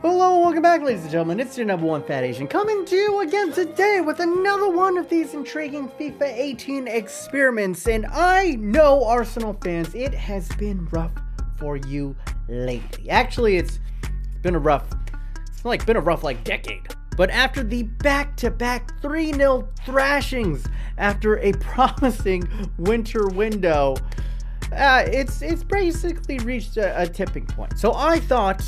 Hello, welcome back, ladies and gentlemen. It's your number one fat Asian coming to you again today with another one of these intriguing FIFA 18 experiments. And I know, Arsenal fans, it has been rough for you lately. Actually, it's been a rough decade. But after the back-to-back 3-0 thrashings after a promising winter window, it's basically reached a tipping point. So I thought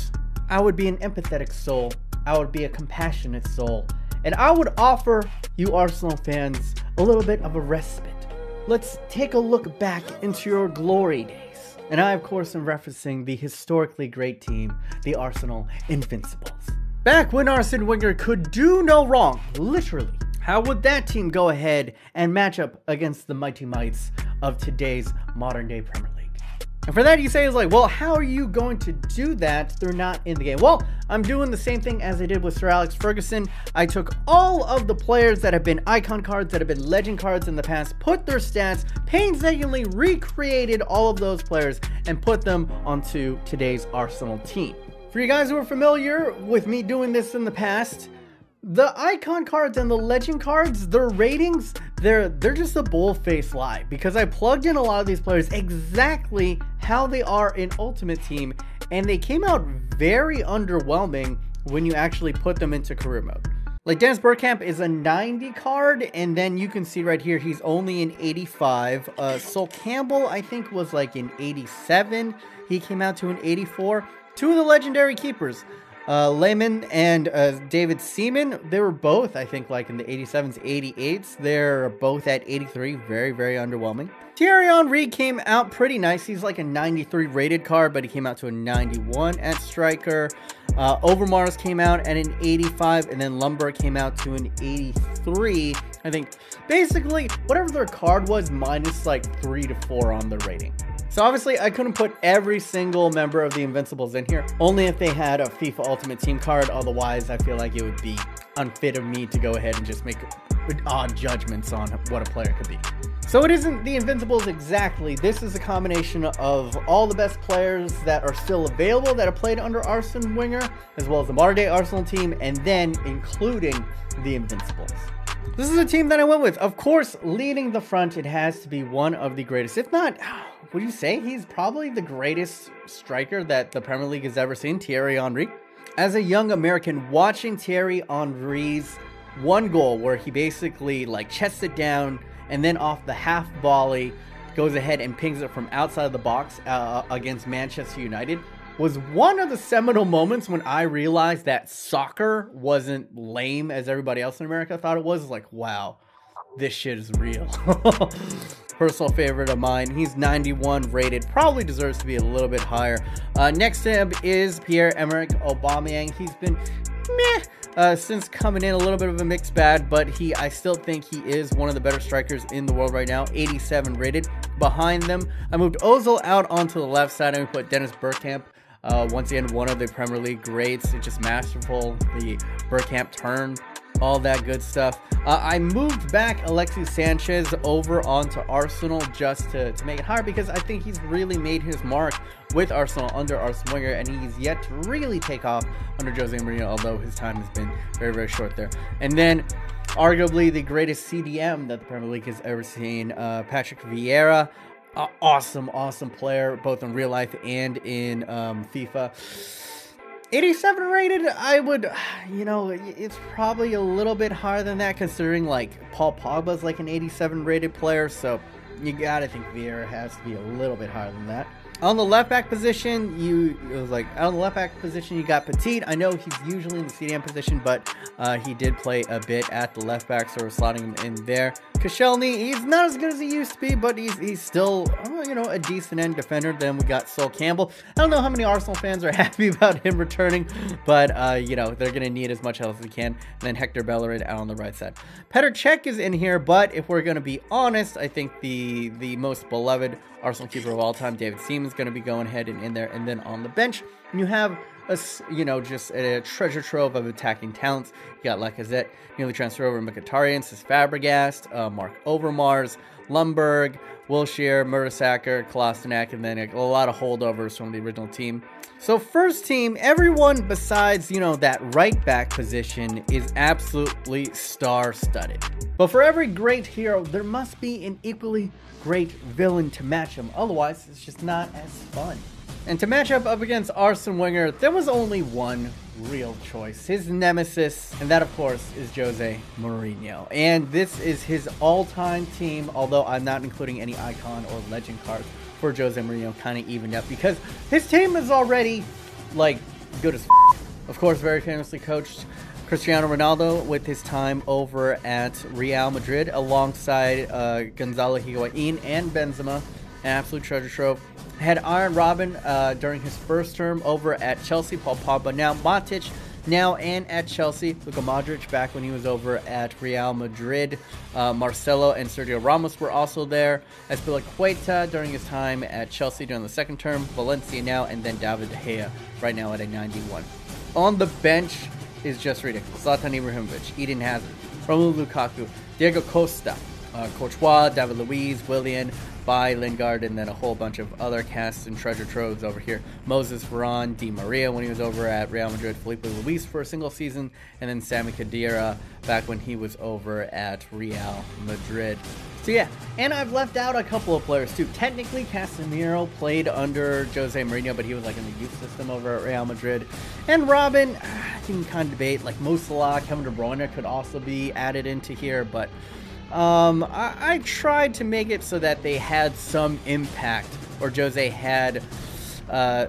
I would be an empathetic soul, I would be a compassionate soul, and I would offer you Arsenal fans a little bit of a respite. Let's take a look back into your glory days. And I, of course, am referencing the historically great team, the Arsenal Invincibles. Back when Arsene Wenger could do no wrong, literally, how would that team go ahead and match up against the mighty mites of today's modern day Premier League? And for that, you say, is like, well, how are you going to do that? They're not in the game. Well, I'm doing the same thing as I did with Sir Alex Ferguson. I took all of the players that have been icon cards, that have been legend cards in the past, put their stats, painstakingly recreated all of those players, and put them onto today's Arsenal team. For you guys who are familiar with me doing this in the past, the icon cards and the legend cards, their ratings, they're just a bull-faced lie, because I plugged in a lot of these players exactly how they are in Ultimate Team, and they came out very underwhelming when you actually put them into career mode. Like Dennis Bergkamp is a 90 card, and then you can see right here he's only an 85. Sol Campbell, I think, was like an 87. He came out to an 84. Two of the legendary keepers, Lehman and David Seaman, they were both, I think, like in the 87s, 88s. They're both at 83. Very, very underwhelming. Thierry Henry came out pretty nice. He's like a 93 rated card, but he came out to a 91 at striker. Overmars came out at an 85, and then Lumber came out to an 83. I think basically whatever their card was minus like 3 to 4 on the rating. So obviously I couldn't put every single member of the Invincibles in here, only if they had a FIFA Ultimate Team card. Otherwise, I feel like it would be unfit of me to go ahead and just make odd judgments on what a player could be. So it isn't the Invincibles exactly. This is a combination of all the best players that are still available that have played under Arsene Wenger, as well as the modern day Arsenal team, and then including the Invincibles. This is a team that I went with. Of course, leading the front, it has to be one of the greatest, if not, would you say he's probably the greatest striker that the Premier League has ever seen, Thierry Henry? As a young American, watching Thierry Henry's one goal where he basically like chests it down and then off the half volley goes ahead and pings it from outside of the box against Manchester United was one of the seminal moments when I realized that soccer wasn't lame as everybody else in America thought it was. Like, wow, this shit is real. Personal favorite of mine. He's 91 rated. Probably deserves to be a little bit higher. Next to him is Pierre-Emerick Aubameyang. He's been meh since coming in, a little bit of a mixed bag, but I still think he is one of the better strikers in the world right now. 87 rated. Behind them, I moved Ozil out onto the left side and we put Dennis Bergkamp. Once again, one of the Premier League greats. It's just masterful. The Bergkamp turn, all that good stuff. I moved back Alexis Sanchez over onto Arsenal just to make it higher, because I think he's really made his mark with Arsenal under Arsene Wenger, and he's yet to really take off under Jose Mourinho, although his time has been very, very short there. And then arguably the greatest CDM that the Premier League has ever seen, Patrick Vieira. Awesome player, both in real life and in FIFA. 87 rated, I would, it's probably a little bit higher than that, considering like Paul Pogba's like an 87 rated player, so you gotta think Vieira has to be a little bit higher than that. On the left back position, you got Petit. I know he's usually in the CDM position, but he did play a bit at the left back, so we're slotting him in there. Koscielny, he's not as good as he used to be, but he's still, a decent end defender. Then we got Sol Campbell. I don't know how many Arsenal fans are happy about him returning, but, they're going to need as much help as they can. And then Hector Bellerin out on the right side. Petr Cech is in here, but if we're going to be honest, I think the most beloved Arsenal keeper of all time, David Seaman, is going to be going ahead and in there. And then on the bench, you have just a treasure trove of attacking talents. You got Lacazette, newly transferred over Mkhitaryan, Fabregas, Mark Overmars, Lundberg, Wilshere, Mertesacker, Kolasinac, and then a lot of holdovers from the original team. So first team, everyone besides, you know, that right back position is absolutely star-studded. But for every great hero, there must be an equally great villain to match him. Otherwise, it's just not as fun. And to match up against Arsene Wenger, there was only one real choice, his nemesis, and that of course is Jose Mourinho. And this is his all-time team, although I'm not including any icon or legend cards for Jose Mourinho, kind of evened up because his team is already like good as Of course, very famously coached Cristiano Ronaldo with his time over at Real Madrid alongside Gonzalo Higuain and Benzema, an absolute treasure trove. Had Iron Robin during his first term over at Chelsea, Paul Pogba, now Matic, now and at Chelsea, Luka Modric back when he was over at Real Madrid, Marcelo and Sergio Ramos were also there, Azpilicueta during his time at Chelsea during the second term, Valencia now, and then David De Gea right now at a 91. On the bench is just ridiculous. Zlatan Ibrahimovic, Eden Hazard, Romelu Lukaku, Diego Costa, Courtois, David Luiz, Willian, by Lingard, and then a whole bunch of other casts and treasure troves over here. Moses Varane, Di Maria when he was over at Real Madrid, Felipe Luis for a single season, and then Sami Khedira back when he was over at Real Madrid. So yeah, and I've left out a couple of players too. Technically, Casemiro played under Jose Mourinho, but he was like in the youth system over at Real Madrid. And Robin, I can kind of debate, like Mo Salah, Kevin De Bruyne could also be added into here, but I tried to make it so that they had some impact, or Jose had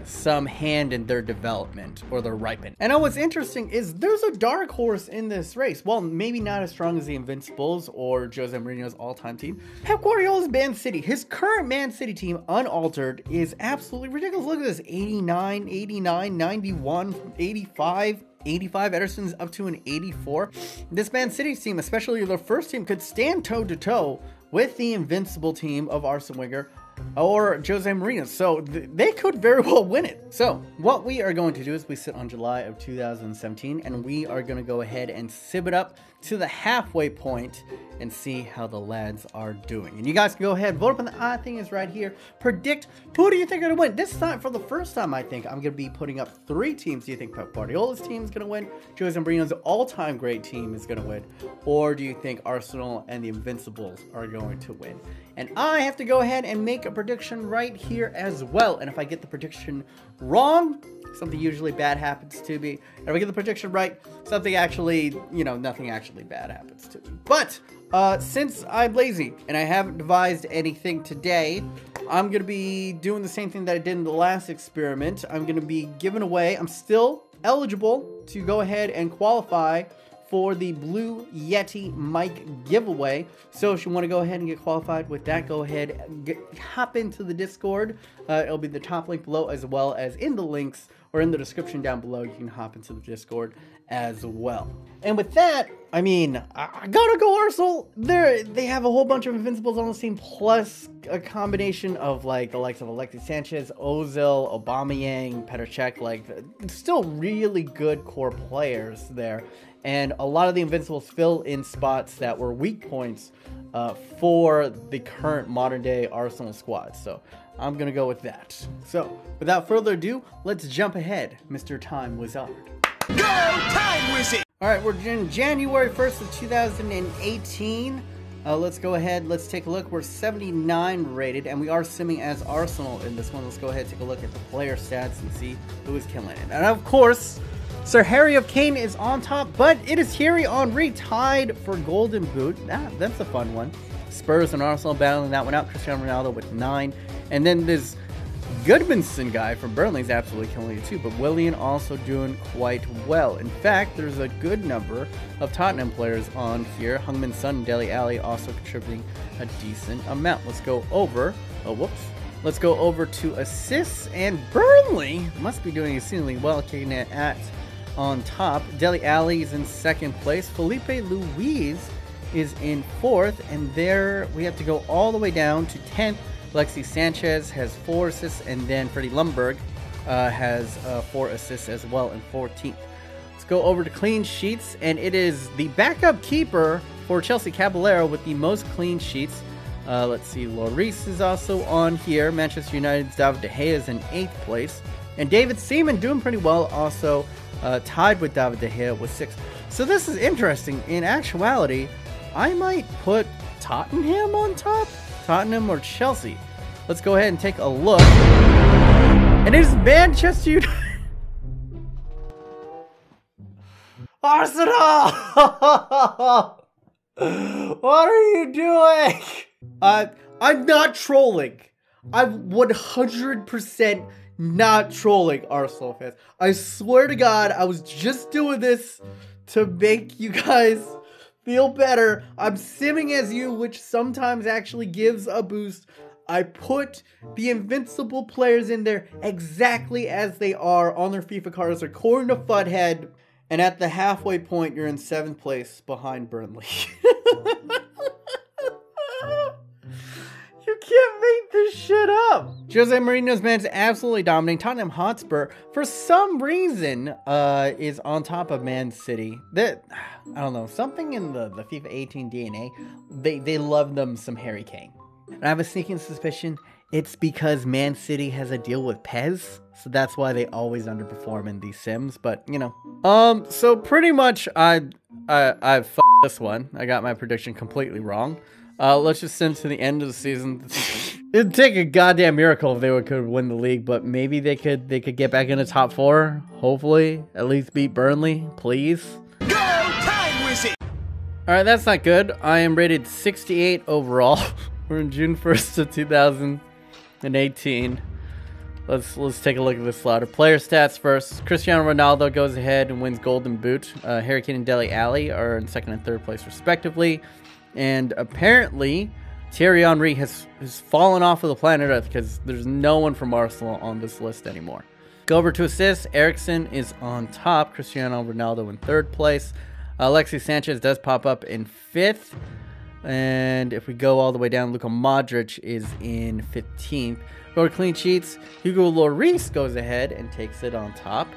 some hand in their development or their ripen. And what's interesting is there's a dark horse in this race. Well, maybe not as strong as the Invincibles or Jose Mourinho's all-time team. Pep Guardiola's Man City, his current Man City team, unaltered, is absolutely ridiculous. Look at this, 89, 89, 91, 85, 85. Ederson's up to an 84. This Man City team, especially their first team, could stand toe-to-toe with the Invincible team of Arsene Wenger or Jose Mourinho. So they could very well win it. So what we are going to do is we sit on July of 2017 and we are going to go ahead and sib it up to the halfway point and see how the lads are doing. And you guys can go ahead, vote up on the odd thing is right here. Predict who do you think are going to win. This time, for the first time, I think I'm going to be putting up 3 teams. Do you think Pep Guardiola's team is going to win? Jose Mourinho's all-time great team is going to win? Or do you think Arsenal and the Invincibles are going to win? And I have to go ahead and make a prediction right here as well. And if I get the prediction wrong, something usually bad happens to me. And if I get the prediction right, something actually, you know, nothing actually bad happens to me. But since I'm lazy and I haven't devised anything today, I'm going to be doing the same thing that I did in the last experiment. I'm going to be giving away, I'm still eligible to go ahead and qualify for the Blue Yeti mic giveaway. So if you want to go ahead and get qualified with that, go ahead, hop into the Discord. It'll be the top link below, as well as in the links or in the description down below. You can hop into the Discord as well. And with that, I mean, I gotta go Arsenal. They have a whole bunch of Invincibles on the team, plus a combination of like the likes of Alexis Sanchez, Ozil, Aubameyang, Petr Cech, like still really good core players there. And a lot of the Invincibles fill in spots that were weak points for the current modern day Arsenal squad. So I'm going to go with that. So without further ado, let's jump ahead, Mr. Time Wizard. Go Time Wizard! All right, we're in January 1st of 2018. Let's go ahead. Let's take a look. We're 79 rated, and we are simming as Arsenal in this one. Let's go ahead and take a look at the player stats and see who is killing it. And of course, Sir Harry of Kane is on top, but it is Thierry Henry tied for Golden Boot. That's a fun one. Spurs and Arsenal battling that one out. Cristiano Ronaldo with 9. And then this Goodmanson guy from Burnley is absolutely killing it too, but Willian also doing quite well. In fact, there's a good number of Tottenham players on here. Heung-min Son and Dele Alli also contributing a decent amount. Let's go over, let's go over to assists, and Burnley must be doing exceedingly well, kicking it at on top. Dele Alli is in second place. Felipe Luis is in 4th, and there we have to go all the way down to 10th. Alexis Sanchez has 4 assists, and then Freddie Ljungberg has 4 assists as well in 14th. Let's go over to clean sheets, and it is the backup keeper for Chelsea, Caballero, with the most clean sheets. Let's see, Lloris is also on here. Manchester United's David De Gea is in 8th place. And David Seaman doing pretty well, also tied with David De Gea with 6th. So this is interesting. In actuality, I might put Tottenham on top. Tottenham or Chelsea. Let's go ahead and take a look. And it is Manchester United. Arsenal! What are you doing? I'm not trolling. I'm 100% not trolling, Arsenal fans. I swear to God, I was just doing this to make you guys feel better. I'm simming as you, which sometimes actually gives a boost. I put the invincible players in there exactly as they are on their FIFA cards according to Futhead. And at the halfway point, you're in 7th place behind Burnley. You can't make this shit up. Jose Mourinho's man's absolutely dominating. Tottenham Hotspur, for some reason, is on top of Man City. That, I don't know, something in the FIFA 18 DNA, they love them some Harry Kane. And I have a sneaking suspicion it's because Man City has a deal with Pez, so that's why they always underperform in these sims. But you know, so pretty much I f***ed this one. I got my prediction completely wrong. Let's just send to the end of the season. It'd take a goddamn miracle if they could win the league, but maybe they could get back in the top 4. Hopefully, at least beat Burnley, please. Go time wizard. All right, that's not good. I am rated 68 overall. We're in June 1st of 2018. Let's take a look at this slaughter. Player stats first. Cristiano Ronaldo goes ahead and wins Golden Boot. Harry Kane and Dele Alli are in 2nd and 3rd place respectively. And apparently, Thierry Henry has fallen off of the planet Earth because there's no one from Arsenal on this list anymore. Go over to assists. Eriksen is on top. Cristiano Ronaldo in 3rd place. Alexis Sanchez does pop up in 5th. And if we go all the way down, Luka Modric is in 15th. Go to clean sheets. Hugo Lloris goes ahead and takes it on top.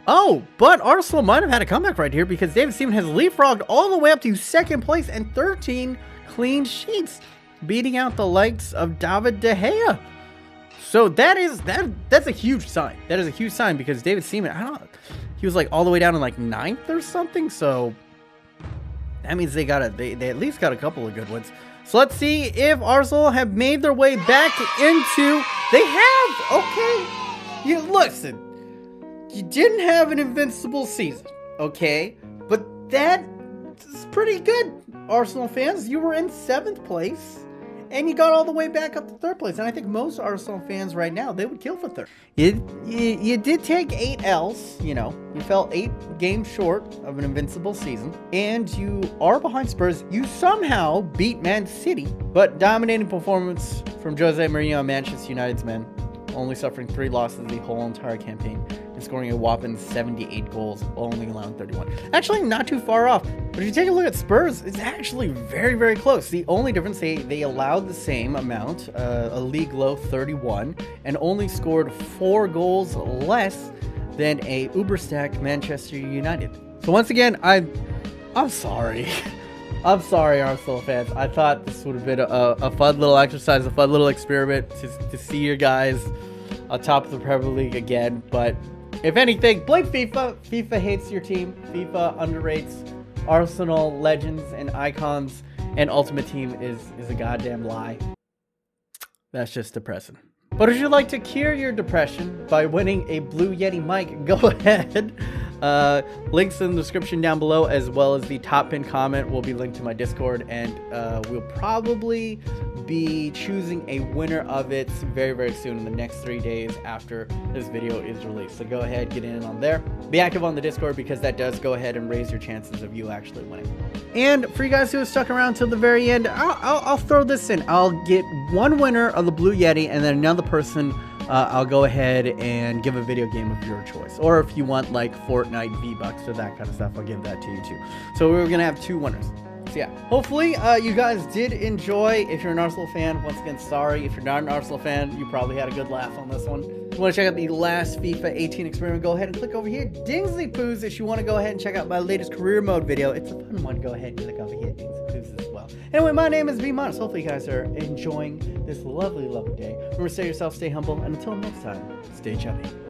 Oh, but Arsenal might have had a comeback right here because David Seaman has leapfrogged all the way up to 2nd place and 13 clean sheets, beating out the likes of David De Gea. So that's a huge sign. That is a huge sign because David Seaman, he was like all the way down in like 9th or something. So that means they at least got a couple of good ones. So let's see if Arsenal have made their way back into. They have. Okay, you listen. You didn't have an invincible season, okay? But that is pretty good, Arsenal fans. You were in 7th place, and you got all the way back up to 3rd place. And I think most Arsenal fans right now, they would kill for 3rd. You did take 8 L's, you know. You fell 8 games short of an invincible season. And you are behind Spurs. You somehow beat Man City. But dominating performance from Jose Mourinho and Manchester United's men. Only suffering 3 losses the whole entire campaign. And scoring a whopping 78 goals, only allowing 31. Actually, not too far off. But if you take a look at Spurs, it's actually very, very close. The only difference, they allowed the same amount, a league low 31, and only scored 4 goals less than a uber-stacked Manchester United. So once again, I'm sorry. I'm sorry, Arsenal fans. I thought this would have been a fun little exercise, a fun little experiment to see you guys on top of the Premier League again, but if anything, blame FIFA. FIFA hates your team. FIFA underrates Arsenal legends and icons, and Ultimate Team is a goddamn lie. That's just depressing. But if you'd like to cure your depression by winning a Blue Yeti mic, go ahead. Links in the description down below, as well as the top pinned comment will be linked to my Discord, and we'll probably be choosing a winner of it very, very soon in the next 3 days after this video is released. So go ahead, get in on there. Be active on the Discord because that does go ahead and raise your chances of you actually winning. And for you guys who have stuck around till the very end, I'll throw this in. I'll get one winner of the Blue Yeti, and then another person I'll go ahead and give a video game of your choice. Or if you want like Fortnite V-Bucks or that kind of stuff, I'll give that to you too. So we're going to have 2 winners. So yeah, hopefully you guys did enjoy. If you're an Arsenal fan, once again, sorry. If you're not an Arsenal fan, you probably had a good laugh on this one. If you want to check out the last FIFA 18 experiment, go ahead and click over here. Dingsley Poos, if you want to go ahead and check out my latest career mode video. It's a fun one. Go ahead and click over here, Dingsley Poos as well. out. Anyway, my name is BMOnus. Hopefully you guys are enjoying this lovely, lovely day. Remember, stay yourself, stay humble, and until next time, stay chubby.